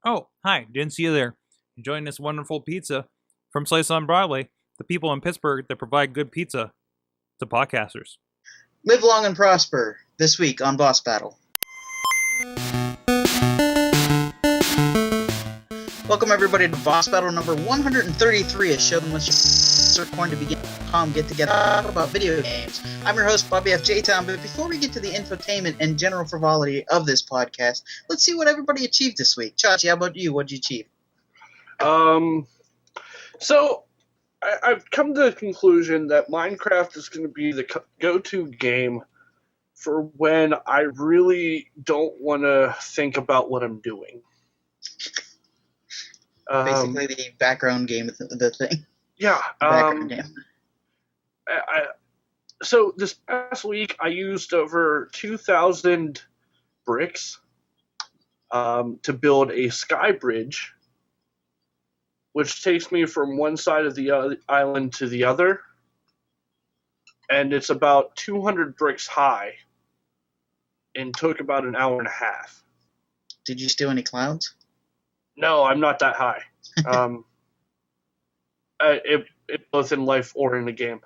Oh, hi, didn't see you there. Enjoying this wonderful pizza from Slice on Broadway, the people in Pittsburgh that provide good pizza to podcasters. Live long and prosper this week on Boss Battle. Welcome everybody to Boss Battle number 133, a show in which we're going to begin get together about video games. I'm your host, Bobby F. J-Town, but before we get to the infotainment and general frivolity of this podcast, let's see what everybody achieved this week. Chachi, how about you? What'd you achieve? So I've come to the conclusion that Minecraft is going to be the go-to game for when I really don't want to think about what I'm doing. Basically the background game of the thing. Yeah. Background game. So this past week I used over 2,000 bricks to build a sky bridge, which takes me from one side of the island to the other, and it's about 200 bricks high, and took about an hour and a half. Did you steal any clouds? No, I'm not that high. It both in life or in the game.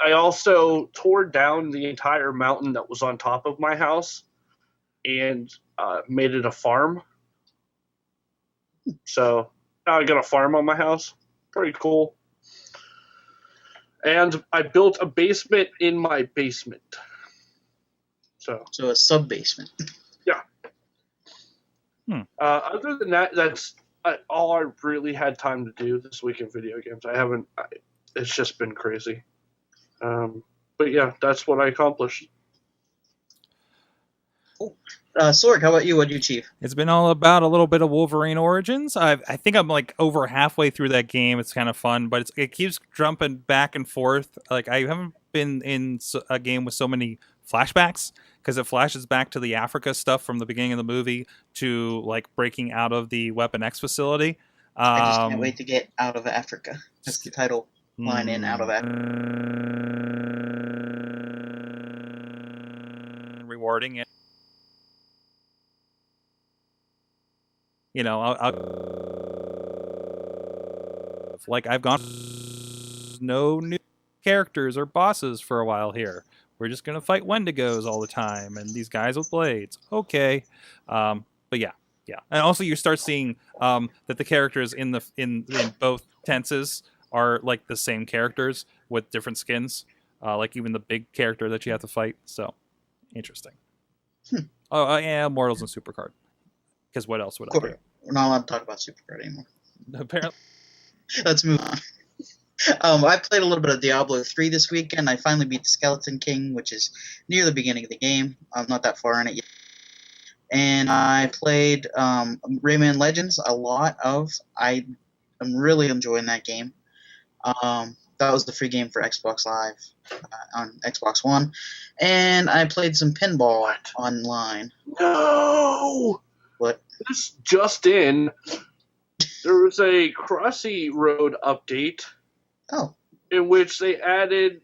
I also tore down the entire mountain that was on top of my house and made it a farm. So now I got a farm on my house. Pretty cool. And I built a basement in my basement. So a sub-basement. Yeah. Other than that, that's all I really had time to do this week in video games. It's just been crazy. But yeah, that's what I accomplished. Cool. Sorg, how about you? What'd you achieve? It's been all about a little bit of Wolverine Origins. I think I'm like over halfway through that game. It's kind of fun, but it keeps jumping back and forth. Like I haven't been in a game with so many flashbacks, because it flashes back to the Africa stuff from the beginning of the movie to like breaking out of the Weapon X facility. I just can't wait to get out of Africa. That's the title line in Out of Africa. Rewarding it. You know, I've gone no new characters or bosses for a while here. We're just gonna fight Wendigos all the time, and these guys with blades. Okay, but yeah, and also you start seeing that the characters in both tenses are like the same characters with different skins. Like even the big character that you have to fight. So interesting. Oh yeah, Mortals and Supercard. Because what else would I do? We're not allowed to talk about Supercard anymore. Apparently. Let's move on. I played a little bit of Diablo 3 this weekend. I finally beat the Skeleton King, which is near the beginning of the game. I'm not that far in it yet. And I played Rayman Legends a lot of. I'm really enjoying that game. That was the free game for Xbox Live on Xbox One. And I played some pinball online. No! What? This just in. There was a Crossy Road update. Oh. In which they added.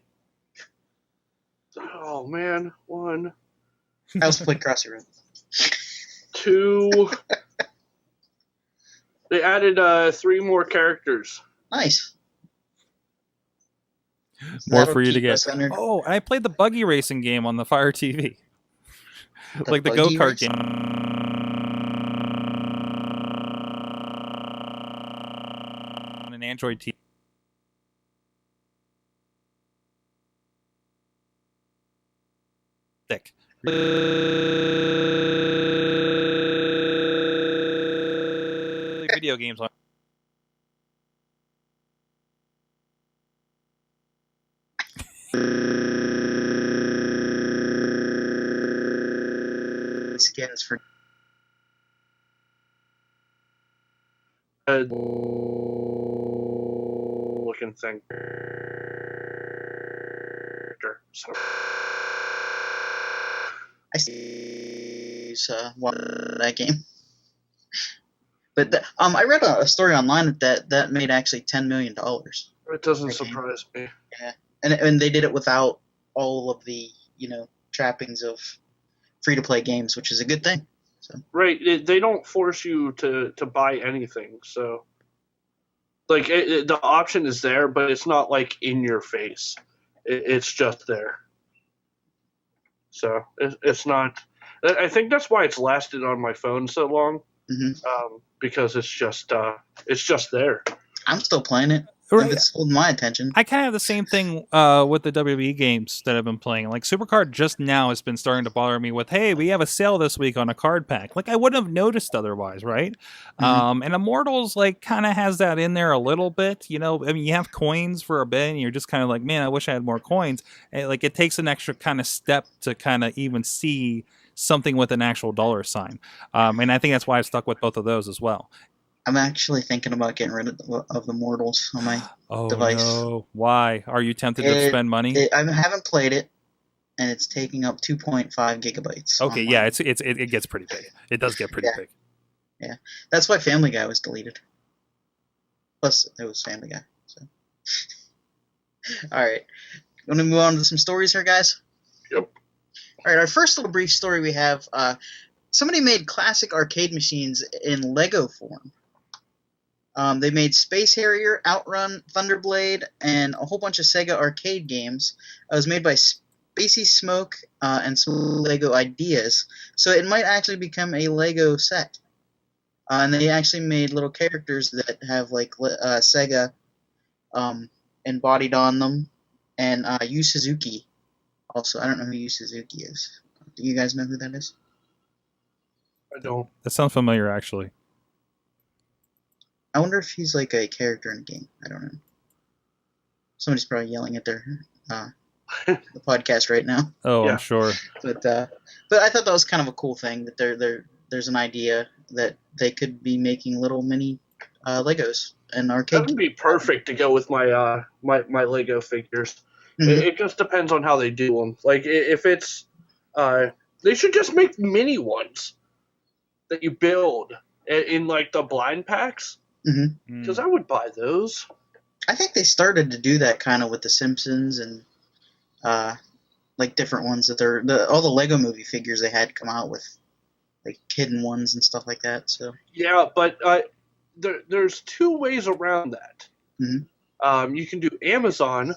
Oh man, one. I also played Crossy Road. Two. They added 3 more characters. Nice. More for you to get. Oh, and I played the buggy racing game on the Fire TV. Like the go-kart game. On an Android TV. Thick. Video games on. Skins for looking thing. I see that game. But I read a story online that made actually $10 million. It doesn't surprise me. Yeah, and they did it without all of the trappings of free to play games, which is a good thing. Right. They don't force you to buy anything. So, like, the option is there, but it's not, like, in your face. It's just there. So, it's not... I think that's why it's lasted on my phone so long. Mm-hmm. Because it's just there. I'm still playing it. Right. It's holding my attention. I kind of have the same thing with the WWE games that I've been playing. Like Supercard just now has been starting to bother me with, hey, we have a sale this week on a card pack. Like I wouldn't have noticed otherwise, right? Mm-hmm. And Immortals like kind of has that in there a little bit. You know, I mean, you have coins for a bit, and you're just kind of like, man, I wish I had more coins. And, like it takes an extra kind of step to kind of even see something with an actual dollar sign. And I think that's why I've stuck with both of those as well. I'm actually thinking about getting rid of the Mortals on my device. No. Why? Are you tempted to spend money? I haven't played it, and it's taking up 2.5 gigabytes. Okay, yeah, it gets pretty big. It does get pretty big. Yeah, that's why Family Guy was deleted. Plus, it was Family Guy. So, all right, want to move on to some stories here, guys? Yep. All right, our first little brief story we have. Somebody made classic arcade machines in Lego form. They made Space Harrier, Outrun, Thunderblade, and a whole bunch of Sega arcade games. It was made by Spacey Smoke and some Lego Ideas, so it might actually become a Lego set. And they actually made little characters that have like Sega embodied on them, and Yu Suzuki. Also, I don't know who Yu Suzuki is. Do you guys know who that is? I don't. That sounds familiar, actually. I wonder if he's like a character in a game. I don't know. Somebody's probably yelling at their the podcast right now. Oh, Yeah. I'm sure. But I thought that was kind of a cool thing that there's an idea that they could be making little mini Legos and arcade. That would be perfect to go with my my Lego figures. Mhm. It just depends on how they do them. Like if it's, they should just make mini ones that you build in like the blind packs. Mm-hmm. Because I would buy those. I think they started to do that kind of with the Simpsons and like different ones that all the Lego movie figures they had come out with, like hidden ones and stuff like that. So Yeah, but there's two ways around that. Mhm. You can do Amazon,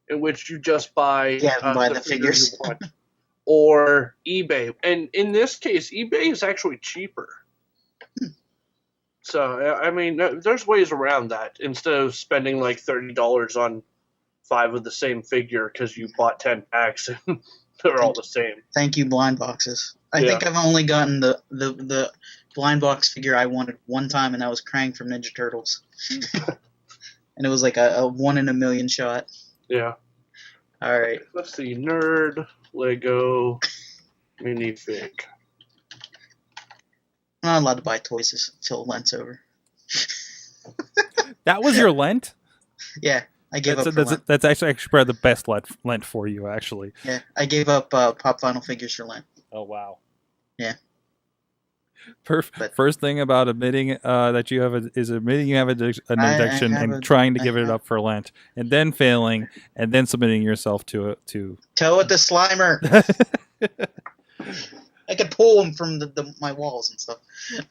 in which you just buy the figures. you want, or eBay. And in this case, eBay is actually cheaper. So, I mean, there's ways around that. Instead of spending like $30 on 5 of the same figure because you bought 10 packs and they're all the same. Thank you, blind boxes. I think I've only gotten the blind box figure I wanted one time, and that was Krang from Ninja Turtles. And it was like a 1 in a million shot. Yeah. All right. Let's see. Nerd, Lego, minifig. I'm not allowed to buy toys until Lent's over. That was your Lent? Yeah, I gave up for Lent. That's actually probably the best Lent for you, actually. Yeah, I gave up Pop Vinyl figures for Lent. Oh, wow. Yeah. First thing about admitting that you have admitting you have an addiction and trying to give it up for Lent, and then failing, and then submitting yourself to Toe at the Slimer. I could pull them from my walls and stuff.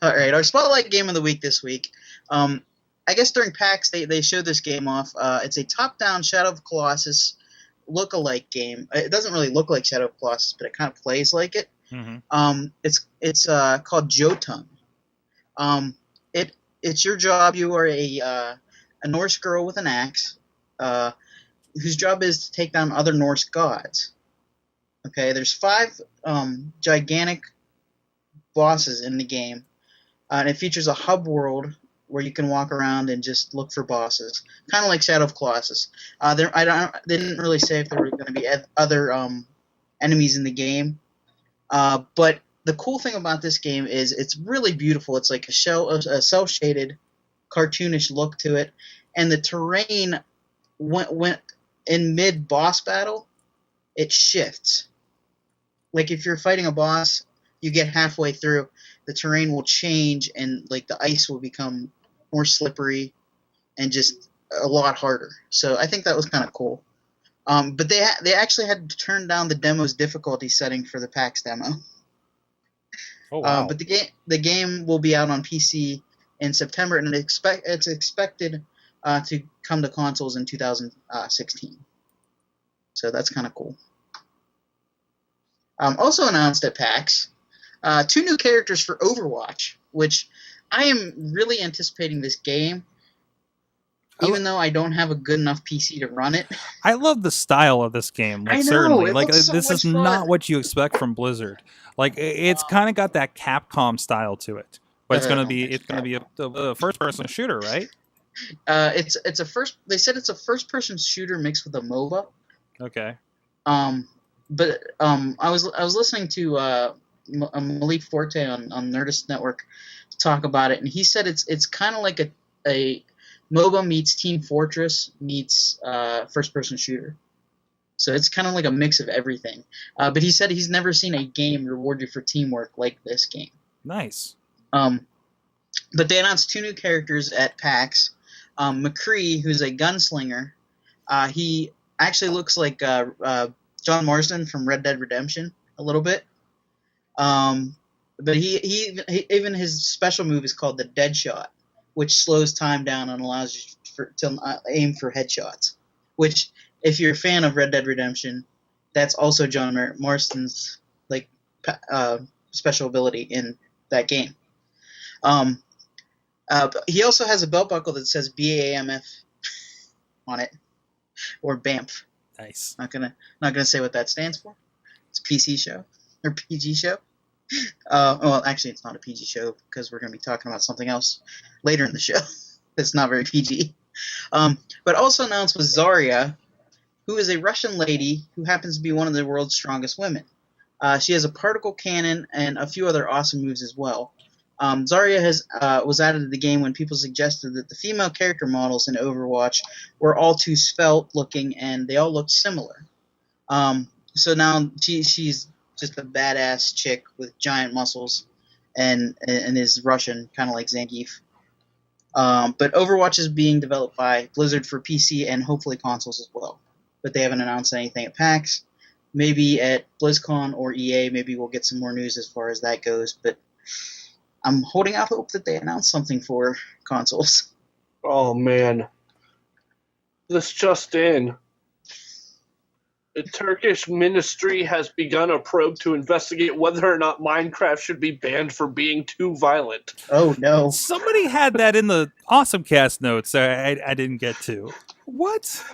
All right, our Spotlight Game of the Week this week. I guess during PAX they showed this game off. It's a top-down Shadow of the Colossus look-alike game. It doesn't really look like Shadow of the Colossus, but it kind of plays like it. Mm-hmm. It's called Jotun. It's your job. You are a Norse girl with an axe, whose job is to take down other Norse gods. Okay, there's 5 gigantic bosses in the game, and it features a hub world where you can walk around and just look for bosses, kind of like Shadow of Colossus. They didn't really say if there were going to be other enemies in the game, but the cool thing about this game is it's really beautiful. It's like a cel-shaded, cartoonish look to it, and the terrain went in mid-boss battle, it shifts. Like if you're fighting a boss, you get halfway through, the terrain will change and like the ice will become more slippery and just a lot harder. So I think that was kind of cool. But they actually had to turn down the demo's difficulty setting for the PAX demo. Oh wow! But the game will be out on PC in September, and it's expected to come to consoles in 2016. So that's kind of cool. Also announced at PAX, 2 new characters for Overwatch, which I am really anticipating this game, even though I don't have a good enough PC to run it. I love the style of this game. Like, I know, certainly, it like looks so this much is fun. not what you expect from Blizzard. Like, it's kind of got that Capcom style to it, but it's gonna be a first-person shooter, right? It's a first. They said it's a first-person shooter mixed with a MOBA. Okay. But I was listening to Malik Forte on Nerdist Network talk about it, and he said it's kind of like a MOBA meets Team Fortress meets first-person shooter. So it's kind of like a mix of everything. But he said he's never seen a game reward you for teamwork like this game. Nice. But they announced 2 new characters at PAX. McCree, who's a gunslinger, he actually looks like John Marsden from Red Dead Redemption a little bit. But he even his special move is called the Dead Shot, which slows time down and allows you to aim for headshots. Which, if you're a fan of Red Dead Redemption, that's also John Marsden's special ability in that game. He also has a belt buckle that says BAMF on it, or BAMF. Nice. Not gonna say what that stands for. It's PC show or PG show. Well, actually, it's not a PG show because we're gonna be talking about something else later in the show. That's not very PG. But also announced was Zarya, who is a Russian lady who happens to be one of the world's strongest women. She has a particle cannon and a few other awesome moves as well. Zarya was added to the game when people suggested that the female character models in Overwatch were all too svelte looking and they all looked similar. So now she's just a badass chick with giant muscles and is Russian, kind of like Zangief. But Overwatch is being developed by Blizzard for PC and hopefully consoles as well. But they haven't announced anything at PAX. Maybe at BlizzCon or EA, maybe we'll get some more news as far as that goes. But I'm holding out hope that they announce something for consoles. Oh, man. This just in. The Turkish ministry has begun a probe to investigate whether or not Minecraft should be banned for being too violent. Oh, no. Somebody had that in the Awesome Cast notes I didn't get to. What?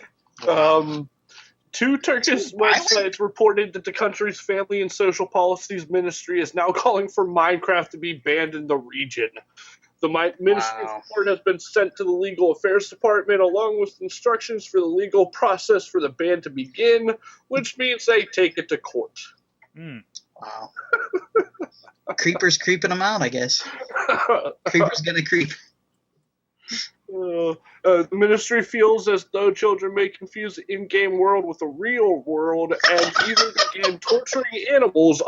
2 Turkish websites reported that the country's Family and Social Policies Ministry is now calling for Minecraft to be banned in the region. The ministry's report has been sent to the Legal Affairs Department along with instructions for the legal process for the ban to begin, which means they take it to court. Wow. Creeper's creeping them out, I guess. Creeper's gonna creep. The ministry feels as though children may confuse the in-game world with the real world and even begin torturing animals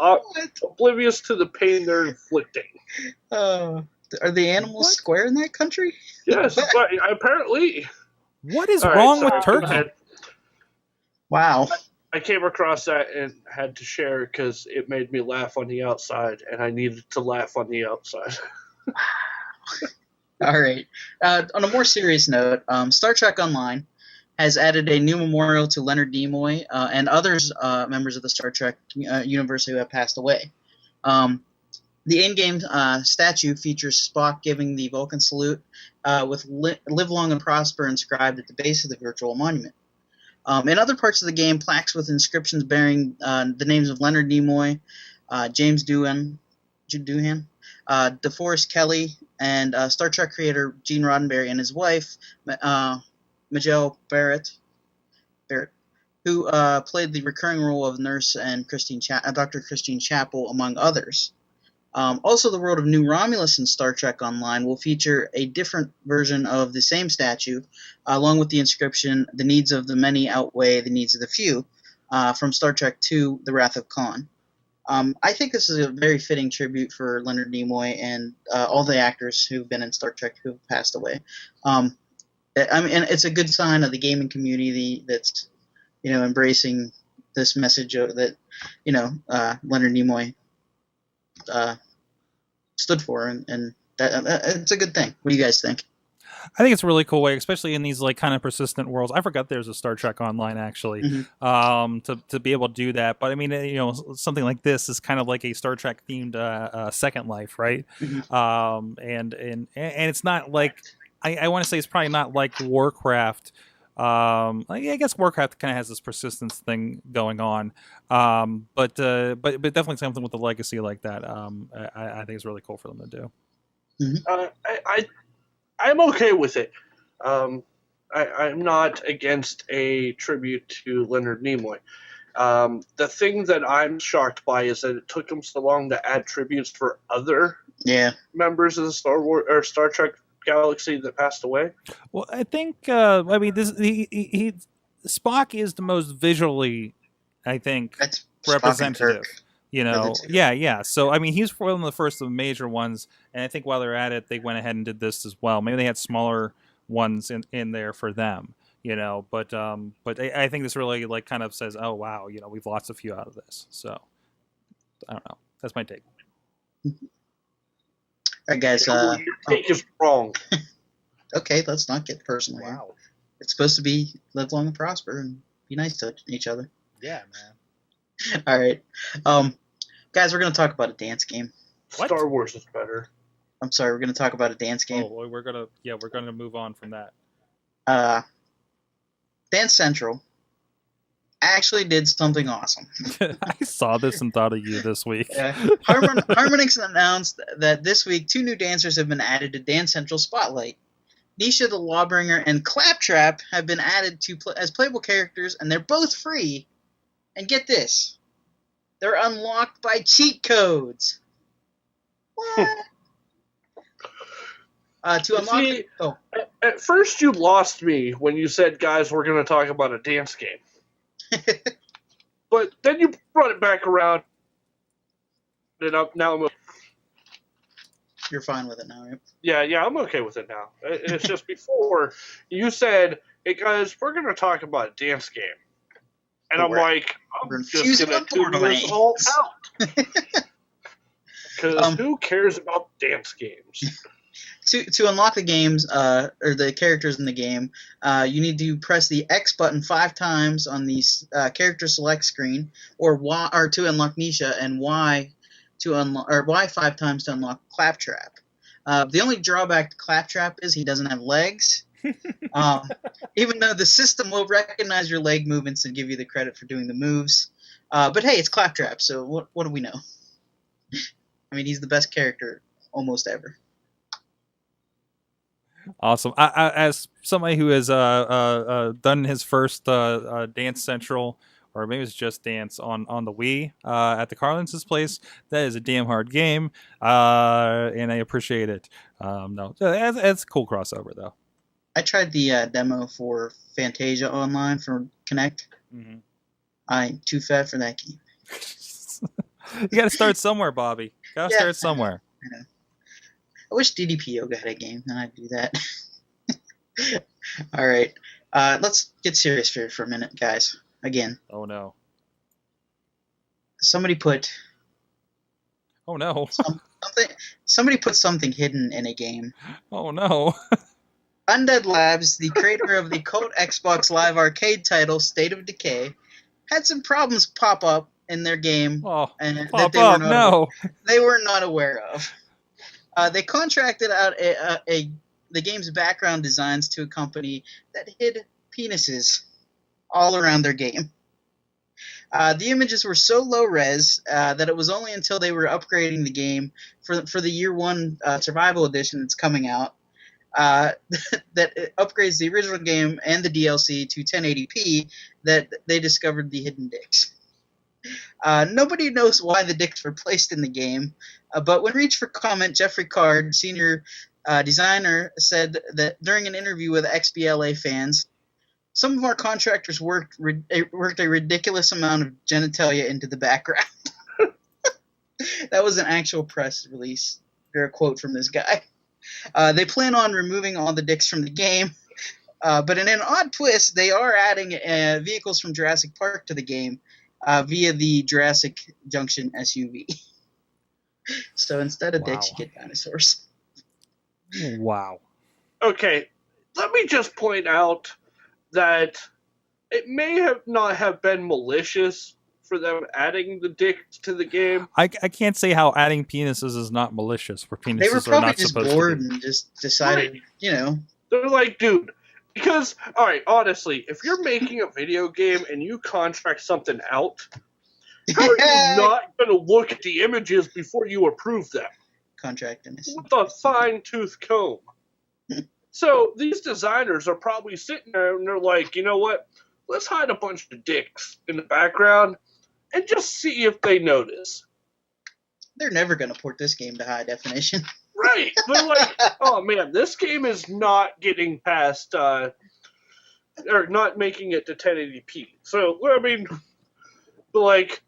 oblivious to the pain they're inflicting. Are the animals square in that country? Yes, apparently. What is wrong with Turkey? Wow. I came across that and had to share because it made me laugh on the outside, and I needed to laugh on the outside. All right. On a more serious note, Star Trek Online has added a new memorial to Leonard Nimoy and others members of the Star Trek universe who have passed away. The in-game statue features Spock giving the Vulcan salute with "Live Long and Prosper" inscribed at the base of the virtual monument. In other parts of the game, plaques with inscriptions bearing the names of Leonard Nimoy, James Doohan, DeForest Kelley, and Star Trek creator Gene Roddenberry and his wife, Majel Barrett, who played the recurring role of nurse and Dr. Christine Chapel, among others. Also, the world of New Romulus in Star Trek Online will feature a different version of the same statue, along with the inscription, "The needs of the many outweigh the needs of the few," from Star Trek II, The Wrath of Khan. I think this is a very fitting tribute for Leonard Nimoy and all the actors who've been in Star Trek who have passed away. And it's a good sign of the gaming community that's, embracing this message that, Leonard Nimoy stood for, and that it's a good thing. What do you guys think? I think it's a really cool way, especially in these like kind of persistent worlds. I forgot there's a Star Trek Online actually, to be able to do that. But I mean, something like this is kind of like a Star Trek themed Second Life, right? And it's not like I want to say it's probably not like Warcraft. I guess Warcraft kind of has this persistence thing going on, but definitely something with the legacy like that. I think it's really cool for them to do. I'm okay with it. I'm not against a tribute to Leonard Nimoy. The thing that I'm shocked by is that it took them so long to add tributes for other members of the Star Wars or Star Trek galaxy that passed away. Well, I think Spock is the most visually, I think, That's representative. Yeah. So I mean, he's one of the first of the major ones, and I think while they're at it, they went ahead and did this as well. Maybe they had smaller ones in there for them, But I think this really like kind of says, oh wow, we've lost a few out of this. So I don't know. That's my take. All right, guys. Your take is wrong. Okay, let's not get personal. Wow. It's supposed to be live long and prosper and be nice to each other. Yeah, man. All right. Guys, we're going to talk about a dance game. What? Star Wars is better. I'm sorry, we're going to talk about a dance game. Oh, we're gonna move on from that. Dance Central actually did something awesome. I saw this and thought of you this week. Harmonix announced that this week 2 new dancers have been added to Dance Central Spotlight. Nisha the Lawbringer and Claptrap have been added as playable characters, and they're both free. And get this, they're unlocked by cheat codes. What? To unlock At first you lost me when you said, guys, we're going to talk about a dance game. But then you brought it back around. And now You're fine with it now, right? Yeah, I'm okay with it now. It's just before you said, hey, guys, we're going to talk about a dance game. And I'm like, I'm just going to figure this all out. Because who cares about dance games? To unlock the games, or the characters in the game, you need to press the X button 5 times on the character select screen, or to unlock Nisha, and Y 5 times to unlock Claptrap. The only drawback to Claptrap is he doesn't have legs. Even though the system will recognize your leg movements and give you the credit for doing the moves. But hey, it's Claptrap, so what do we know? I mean, he's the best character almost ever. Awesome. I as somebody who has done his first Dance Central, or maybe it's just Dance on the Wii at the Carlins' place, that is a damn hard game, and I appreciate it. No, it's a cool crossover though. I tried the demo for Fantasia Online for Kinect. Mm-hmm. I ain't too fat for that game. You got to start somewhere, Bobby. Got to start somewhere. I know. I wish DDP Yoga had a game, then I'd do that. All right. Let's get serious for a minute, guys. Again. Oh, no. Somebody put... Oh, no. Somebody put something hidden in a game. Oh, no. Undead Labs, the creator of the cult Xbox Live Arcade title State of Decay, had some problems pop up in their game they were not aware of. They contracted out the game's background designs to a company that hid penises all around their game. The images were so low res that it was only until they were upgrading the game for the Year 1 Survival Edition that's coming out that it upgrades the original game and the DLC to 1080p that they discovered the hidden dicks. Nobody knows why the dicks were placed in the game, but when reached for comment, Jeffrey Card, senior designer, said that during an interview with XBLA fans, some of our contractors worked a ridiculous amount of genitalia into the background. That was an actual press release, or a quote from this guy. They plan on removing all the dicks from the game, but in an odd twist, they are adding vehicles from Jurassic Park to the game via the Jurassic Junction SUV. So instead of dicks, Wow. you get dinosaurs. Wow. Okay, let me just point out that it may have not have been malicious for them adding the dicks to the game. I can't say how adding penises is not malicious, where penises They were are probably not just supposed bored to be. and just decided, Right. you know. They're like, dude, because, alright, honestly, if you're making a video game and you contract something out, how are you not going to look at the images before you approve them? Contract innocent. With a fine-tooth comb. So these designers are probably sitting there and they're like, you know what? Let's hide a bunch of dicks in the background and just see if they notice. They're never going to port this game to high definition. Right. They're like, oh man, this game is not getting past, or not making it to 1080p. So, I mean, like,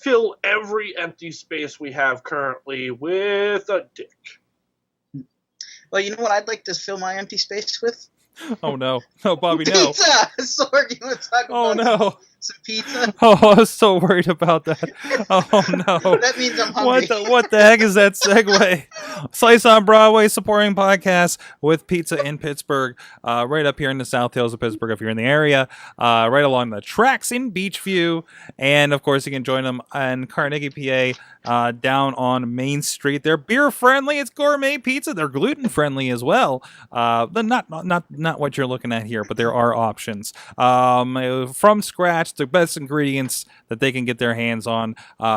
fill every empty space we have currently with a dick. Well, you know what I'd like to fill my empty space with? Oh no. No, Bobby, no. Pizza! Sorg, you want to talk Oh about no. some pizza? Oh, I was so worried about that. Oh no. That means I'm hungry. What the heck is that segue? Slice on Broadway supporting podcast with pizza in Pittsburgh, right up here in the South Hills of Pittsburgh if you're in the area, right along the tracks in Beachview, and of course you can join them in Carnegie, PA, down on Main Street. They're beer friendly. It's gourmet pizza. They're gluten friendly as well. Not what you're looking at here, but there are options from scratch. The best ingredients that they can get their hands on.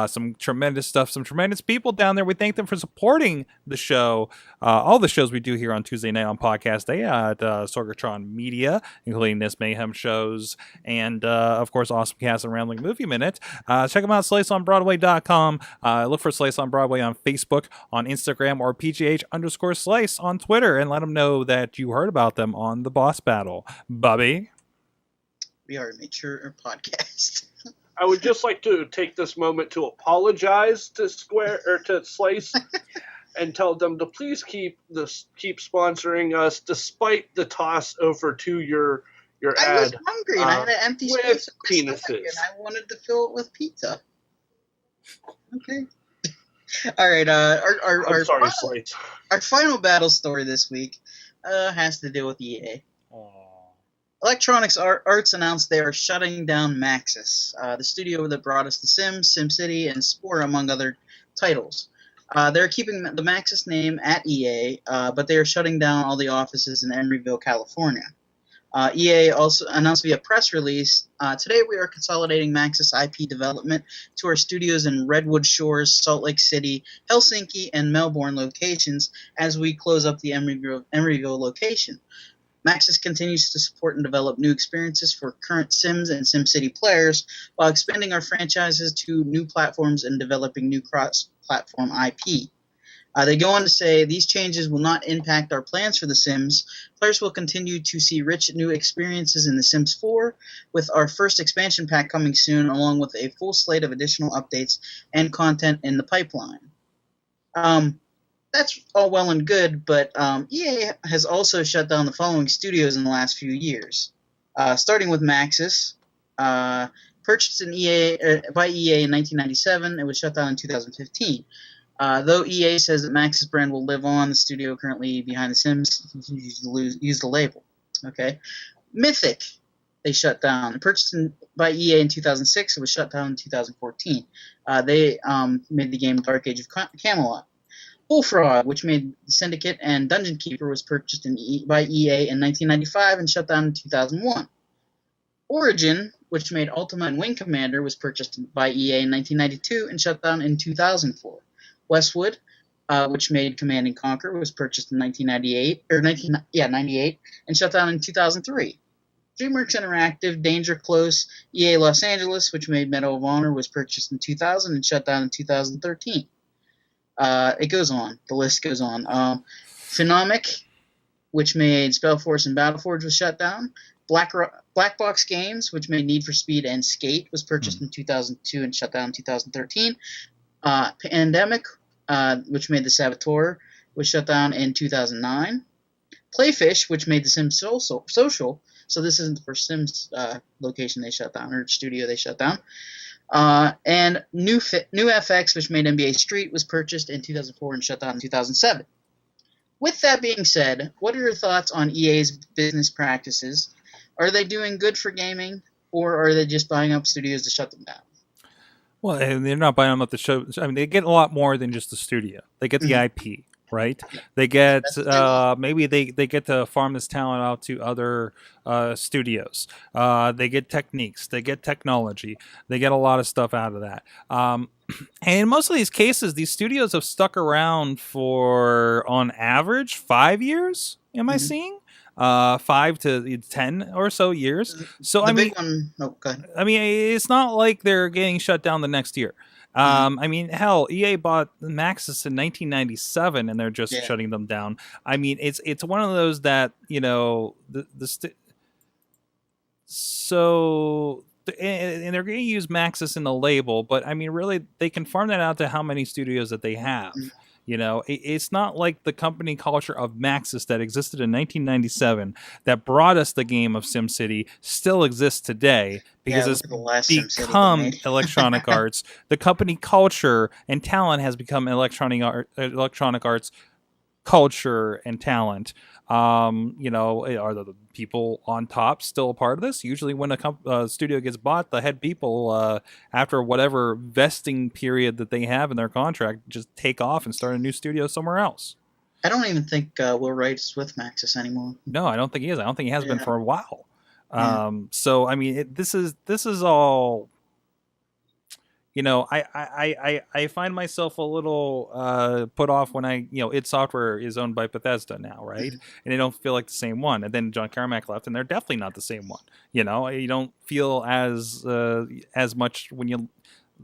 Some tremendous stuff. Some tremendous people down there. We thank them for supporting the show. All the shows we do here on Tuesday night on Podcast Day at Sorgatron Media, including this Mayhem shows and of course Awesome Cast and Rambling Movie Minute. Check them out, sliceonbroadway.com. Look for Slice on Broadway on Facebook, on Instagram, or PGH_Slice on Twitter, and let them know that you heard about them on the Boss Battle. Bobby? We are a mature podcast. I would just like to take this moment to apologize to Slice and tell them to please keep sponsoring us despite the toss over to your I ad. was hungry and I had an empty with space in my penises. stomach, and I wanted to fill it with pizza. Okay. All right. I'm sorry, Slice. Our final battle story this week has to do with EA. Electronic Arts announced they are shutting down Maxis, the studio that brought us The Sims, SimCity, and Spore, among other titles. They're keeping the Maxis name at EA, but they are shutting down all the offices in Emeryville, California. EA also announced via press release, today we are consolidating Maxis IP development to our studios in Redwood Shores, Salt Lake City, Helsinki, and Melbourne locations as we close up the Emeryville location. Maxis continues to support and develop new experiences for current Sims and SimCity players while expanding our franchises to new platforms and developing new cross-platform IP. They go on to say, these changes will not impact our plans for The Sims. Players will continue to see rich new experiences in The Sims 4, with our first expansion pack coming soon, along with a full slate of additional updates and content in the pipeline. That's all well and good, but EA has also shut down the following studios in the last few years. Starting with Maxis, purchased by EA in 1997, it was shut down in 2015. Though EA says that Maxis brand will live on, the studio currently behind The Sims continues to use the label. Okay, Mythic, they shut down. Purchased by EA in 2006, it was shut down in 2014. They made the game Dark Age of Camelot. Bullfrog, which made Syndicate and Dungeon Keeper, was purchased by EA in 1995 and shut down in 2001. Origin, which made Ultima and Wing Commander, was purchased by EA in 1992 and shut down in 2004. Westwood, which made Command and Conquer, was purchased in 98 and shut down in 2003. DreamWorks Interactive, Danger Close, EA Los Angeles, which made Medal of Honor, was purchased in 2000 and shut down in 2013. It goes on. The list goes on. Phenomic, which made Spellforce and Battleforge, was shut down. Black Box Games, which made Need for Speed and Skate, was purchased in 2002 and shut down in 2013. Pandemic, which made The Saboteur, was shut down in 2009. Playfish, which made The Sims Social, so this isn't the first Sims location they shut down, or studio they shut down. And new FX, which made NBA Street, was purchased in 2004 and shut down in 2007. With that being said, what are your thoughts on EA's business practices? Are they doing good for gaming, or are they just buying up studios to shut them down? Well, and they're not buying them up the show. I mean, they get a lot more than just the studio. They get the IP, right? They get maybe they get to farm this talent out to other studios. They get techniques. They get technology. They get a lot of stuff out of that. And in most of these cases, these studios have stuck around for, on average, 5 years. Am I seeing? 5 to 10 or so years. So I mean, go ahead. I mean, it's not like they're getting shut down the next year. I mean, hell, EA bought Maxis in 1997, and they're just shutting them down. I mean, it's one of those that, you know, and they're going to use Maxis in the label, but I mean, really, they can farm that out to how many studios that they have. You know, it's not like the company culture of Maxis that existed in 1997 that brought us the game of SimCity still exists today, because it's become Electronic Arts. The company culture and talent has become Electronic Arts culture and talent. You know, are the people on top still a part of this? Usually when a studio gets bought, the head people, after whatever vesting period that they have in their contract, just take off and start a new studio somewhere else. I don't even think Will Wright's with Maxis anymore. No, I don't think he is. I don't think he has been for a while. So, I mean, this is all... You know, I find myself a little put off when id Software is owned by Bethesda now, right? And they don't feel like the same one. And then John Carmack left, and they're definitely not the same one. You know, you don't feel as much when you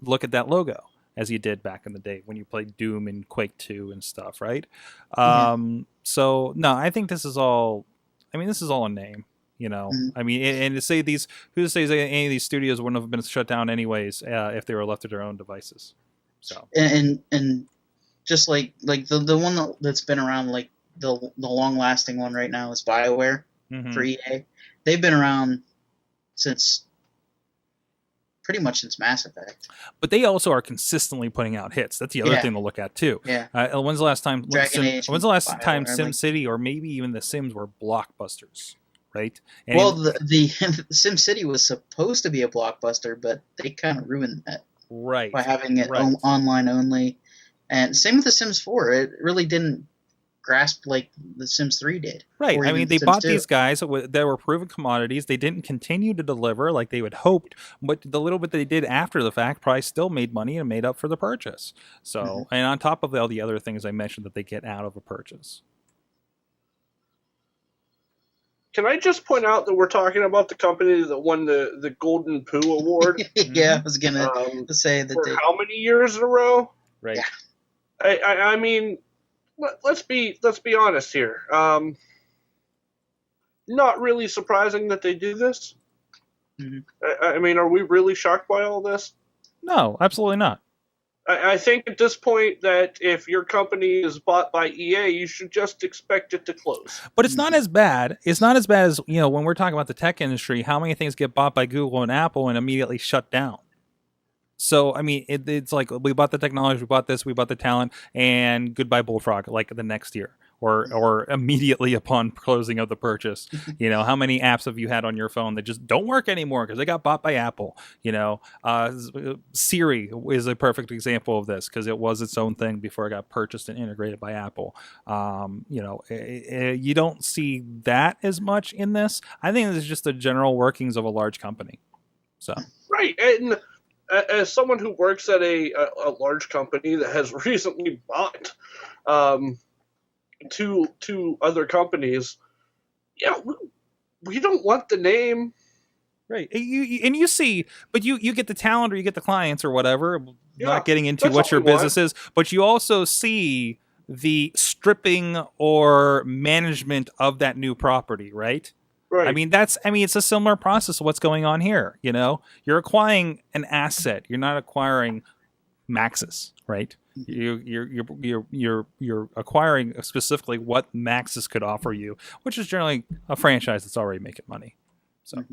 look at that logo as you did back in the day when you played Doom and Quake 2 and stuff, right? So no, I think this is all. I mean, this is all a name. You know, I mean, and to say who says any of these studios wouldn't have been shut down anyways if they were left to their own devices? So and just like the one that's been around, like the long lasting one right now is BioWare for EA. They've been around pretty much since Mass Effect. But they also are consistently putting out hits. That's the other thing to look at too. When's the last time SimCity or maybe even The Sims were blockbusters? Right. And the SimCity was supposed to be a blockbuster, but they kind of ruined that. Right. By having it online only, and same with The Sims 4. It really didn't grasp like The Sims 3 did. Right. I mean, they bought these guys that were proven commodities. They didn't continue to deliver like they would hoped, but the little bit they did after the fact probably still made money and made up for the purchase. So, and on top of all the other things I mentioned that they get out of a purchase. Can I just point out that we're talking about the company that won the Golden Poo Award? I was going to say that. For how many years in a row? Right. Yeah. I mean, let's be honest here. Not really surprising that they do this. I mean, are we really shocked by all this? No, absolutely not. I think at this point that if your company is bought by EA, you should just expect it to close. But it's not as bad. It's not as bad as, you know, when we're talking about the tech industry, how many things get bought by Google and Apple and immediately shut down. So, I mean, it's like we bought the technology, we bought this, we bought the talent, and goodbye Bullfrog, like the next year. Or immediately upon closing of the purchase. You know, how many apps have you had on your phone that just don't work anymore because they got bought by Apple? You know, Siri is a perfect example of this because it was its own thing before it got purchased and integrated by Apple. You know, you don't see that as much in this. I think it's just the general workings of a large company. So right, and as someone who works at a large company that has recently bought two other companies, we don't want the name. Right. You see, but you get the talent or you get the clients or whatever, not getting into what your business is, but you also see the stripping or management of that new property, right? Right. I mean, it's a similar process of what's going on here. You know, you're acquiring an asset. You're not acquiring Maxis, right? You're acquiring specifically what Maxis could offer you, which is generally a franchise that's already making money. So,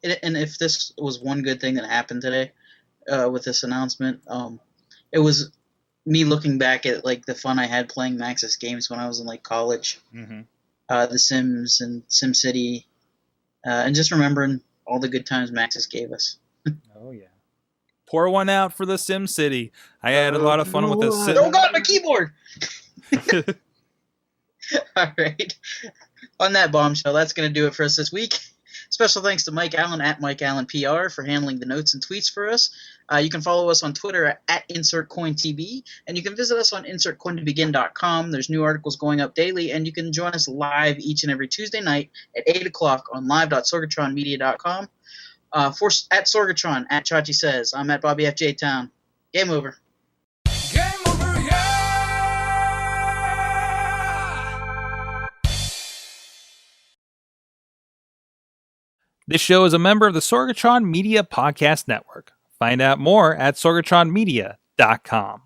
and if this was one good thing that happened today, with this announcement. It was me looking back at like the fun I had playing Maxis games when I was in like college, The Sims and SimCity, and just remembering all the good times Maxis gave us. Oh yeah. Pour one out for the Sim City. I had a lot of fun with this. Oh God, my keyboard! All right. On that bombshell, that's going to do it for us this week. Special thanks to Mike Allen at Mike Allen PR for handling the notes and tweets for us. You can follow us on Twitter at InsertCoinTV, and you can visit us on InsertCoinToBegin.com. There's new articles going up daily, and you can join us live each and every Tuesday night at 8 o'clock on live.sorgatronmedia.com. At Sorgatron, at Chachi Says, I'm at Bobby F. J. Town. Game over. Game over, yeah! This show is a member of the Sorgatron Media Podcast Network. Find out more at sorgatronmedia.com.